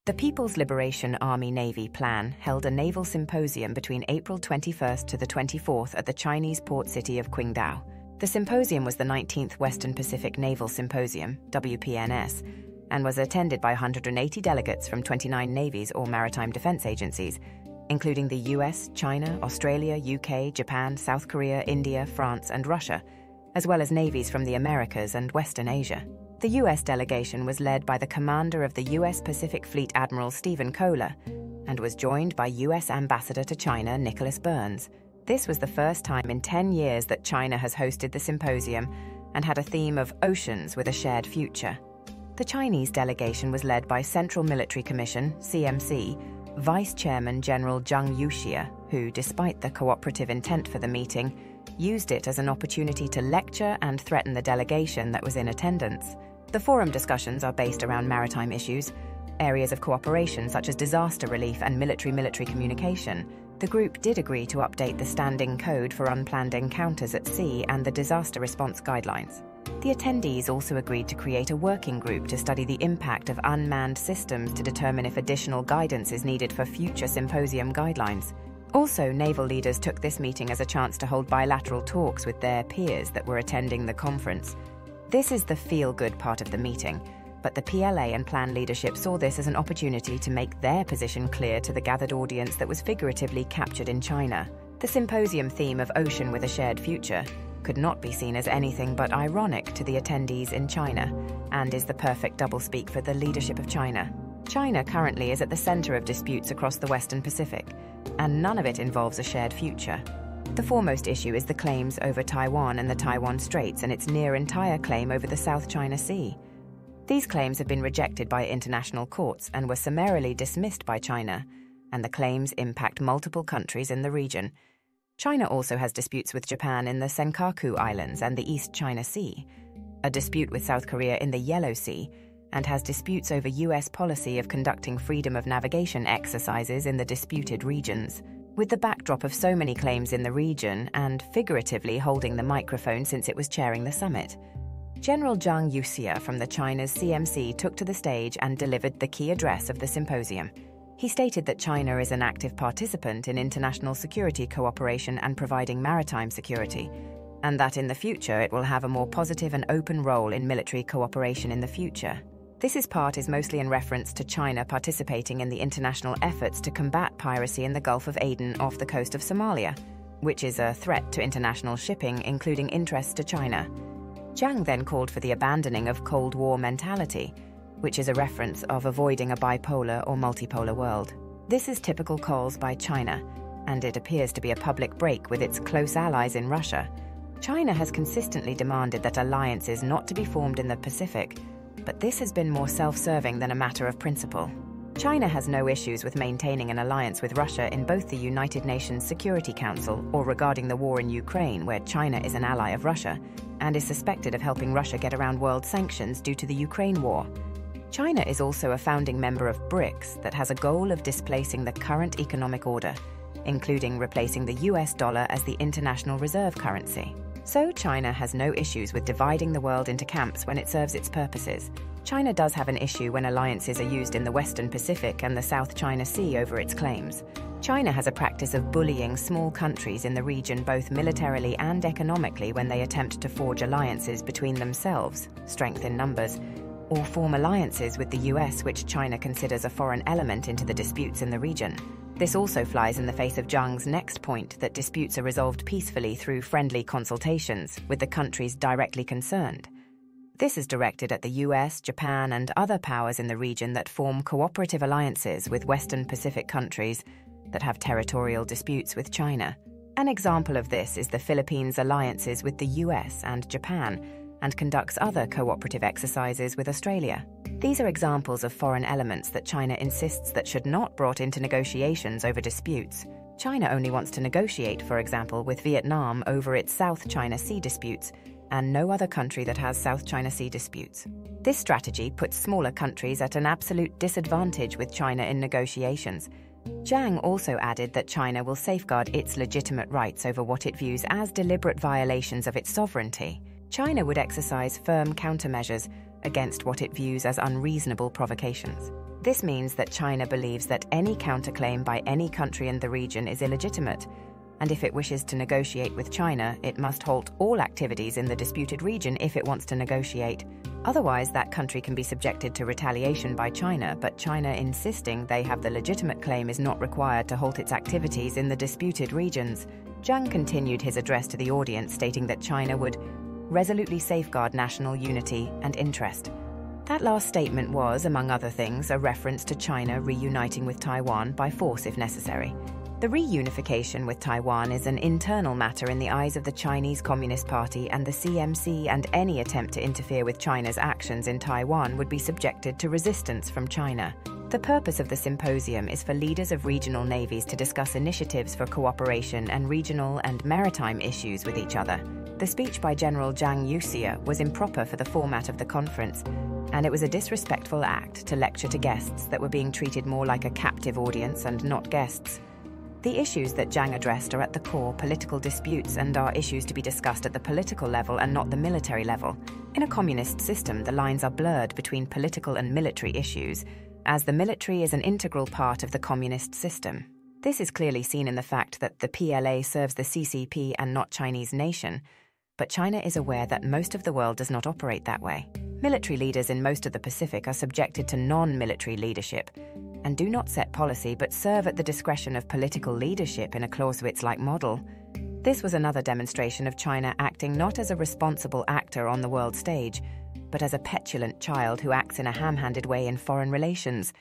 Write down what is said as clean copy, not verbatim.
The People's Liberation Army Navy Plan held a naval symposium between April 21st to the 24th at the Chinese port city of Qingdao. The symposium was the 19th Western Pacific Naval Symposium, WPNS, and was attended by 180 delegates from 29 navies or maritime defense agencies, including the US, China, Australia, UK, Japan, South Korea, India, France, and Russia, as well as navies from the Americas and Western Asia. The US delegation was led by the commander of the US Pacific Fleet Admiral Stephen Kohler and was joined by US Ambassador to China Nicholas Burns. This was the first time in 10 years that China has hosted the symposium and had a theme of Oceans with a Shared Future. The Chinese delegation was led by Central Military Commission, CMC, Vice Chairman General Zhang Yuxia, who, despite the cooperative intent for the meeting, used it as an opportunity to lecture and threaten the delegation that was in attendance. The forum discussions are based around maritime issues, areas of cooperation such as disaster relief and military communication. The group did agree to update the Standing Code for Unplanned Encounters at Sea and the Disaster Response Guidelines. The attendees also agreed to create a working group to study the impact of unmanned systems to determine if additional guidance is needed for future symposium guidelines. Also, naval leaders took this meeting as a chance to hold bilateral talks with their peers that were attending the conference. This is the feel-good part of the meeting, but the PLA and plan leadership saw this as an opportunity to make their position clear to the gathered audience that was figuratively captured in China. The symposium theme of Ocean with a Shared Future could not be seen as anything but ironic to the attendees in China, and is the perfect doublespeak for the leadership of China. China currently is at the center of disputes across the Western Pacific, and none of it involves a shared future. The foremost issue is the claims over Taiwan and the Taiwan Straits and its near entire claim over the South China Sea. These claims have been rejected by international courts and were summarily dismissed by China, and the claims impact multiple countries in the region. China also has disputes with Japan in the Senkaku Islands and the East China Sea, a dispute with South Korea in the Yellow Sea, and has disputes over US policy of conducting freedom of navigation exercises in the disputed regions. With the backdrop of so many claims in the region and figuratively holding the microphone since it was chairing the summit, General Zhang Yuxia from the China's CMC took to the stage and delivered the key address of the symposium. He stated that China is an active participant in international security cooperation and providing maritime security, and that in the future it will have a more positive and open role in military cooperation in the future. This part is mostly in reference to China participating in the international efforts to combat piracy in the Gulf of Aden off the coast of Somalia, which is a threat to international shipping, including interests to China. Zhang then called for the abandoning of Cold War mentality, which is a reference of avoiding a bipolar or multipolar world. This is typical calls by China, and it appears to be a public break with its close allies in Russia. China has consistently demanded that alliances not to be formed in the Pacific, but this has been more self-serving than a matter of principle. China has no issues with maintaining an alliance with Russia in both the United Nations Security Council or regarding the war in Ukraine, where China is an ally of Russia and is suspected of helping Russia get around world sanctions due to the Ukraine war. China is also a founding member of BRICS that has a goal of displacing the current economic order, including replacing the US dollar as the international reserve currency. So China has no issues with dividing the world into camps when it serves its purposes. China does have an issue when alliances are used in the Western Pacific and the South China Sea over its claims. China has a practice of bullying small countries in the region both militarily and economically when they attempt to forge alliances between themselves, strength in numbers, or form alliances with the US, which China considers a foreign element into the disputes in the region. This also flies in the face of Zhang's next point that disputes are resolved peacefully through friendly consultations with the countries directly concerned. This is directed at the US, Japan, and other powers in the region that form cooperative alliances with Western Pacific countries that have territorial disputes with China. An example of this is the Philippines' alliances with the US and Japan, and conducts other cooperative exercises with Australia. These are examples of foreign elements that China insists that should not be brought into negotiations over disputes. China only wants to negotiate, for example, with Vietnam over its South China Sea disputes, and no other country that has South China Sea disputes. This strategy puts smaller countries at an absolute disadvantage with China in negotiations. Zhang also added that China will safeguard its legitimate rights over what it views as deliberate violations of its sovereignty. China would exercise firm countermeasures against what it views as unreasonable provocations. This means that China believes that any counterclaim by any country in the region is illegitimate, and if it wishes to negotiate with China, it must halt all activities in the disputed region if it wants to negotiate. Otherwise, that country can be subjected to retaliation by China, but China insisting they have the legitimate claim is not required to halt its activities in the disputed regions. Zhang continued his address to the audience, stating that China would resolutely safeguard national unity and interest. That last statement was, among other things, a reference to China reuniting with Taiwan by force if necessary. The reunification with Taiwan is an internal matter in the eyes of the Chinese Communist Party and the CMC, and any attempt to interfere with China's actions in Taiwan would be subjected to resistance from China. The purpose of the symposium is for leaders of regional navies to discuss initiatives for cooperation and regional and maritime issues with each other. The speech by General Zhang Yuxia was improper for the format of the conference, and it was a disrespectful act to lecture to guests that were being treated more like a captive audience and not guests. The issues that Zhang addressed are at the core political disputes and are issues to be discussed at the political level and not the military level. In a communist system, the lines are blurred between political and military issues, as the military is an integral part of the communist system. This is clearly seen in the fact that the PLA serves the CCP and not Chinese nation, but China is aware that most of the world does not operate that way. Military leaders in most of the Pacific are subjected to non-military leadership and do not set policy but serve at the discretion of political leadership in a Clausewitz-like model. This was another demonstration of China acting not as a responsible actor on the world stage, but as a petulant child who acts in a ham-handed way in foreign relations.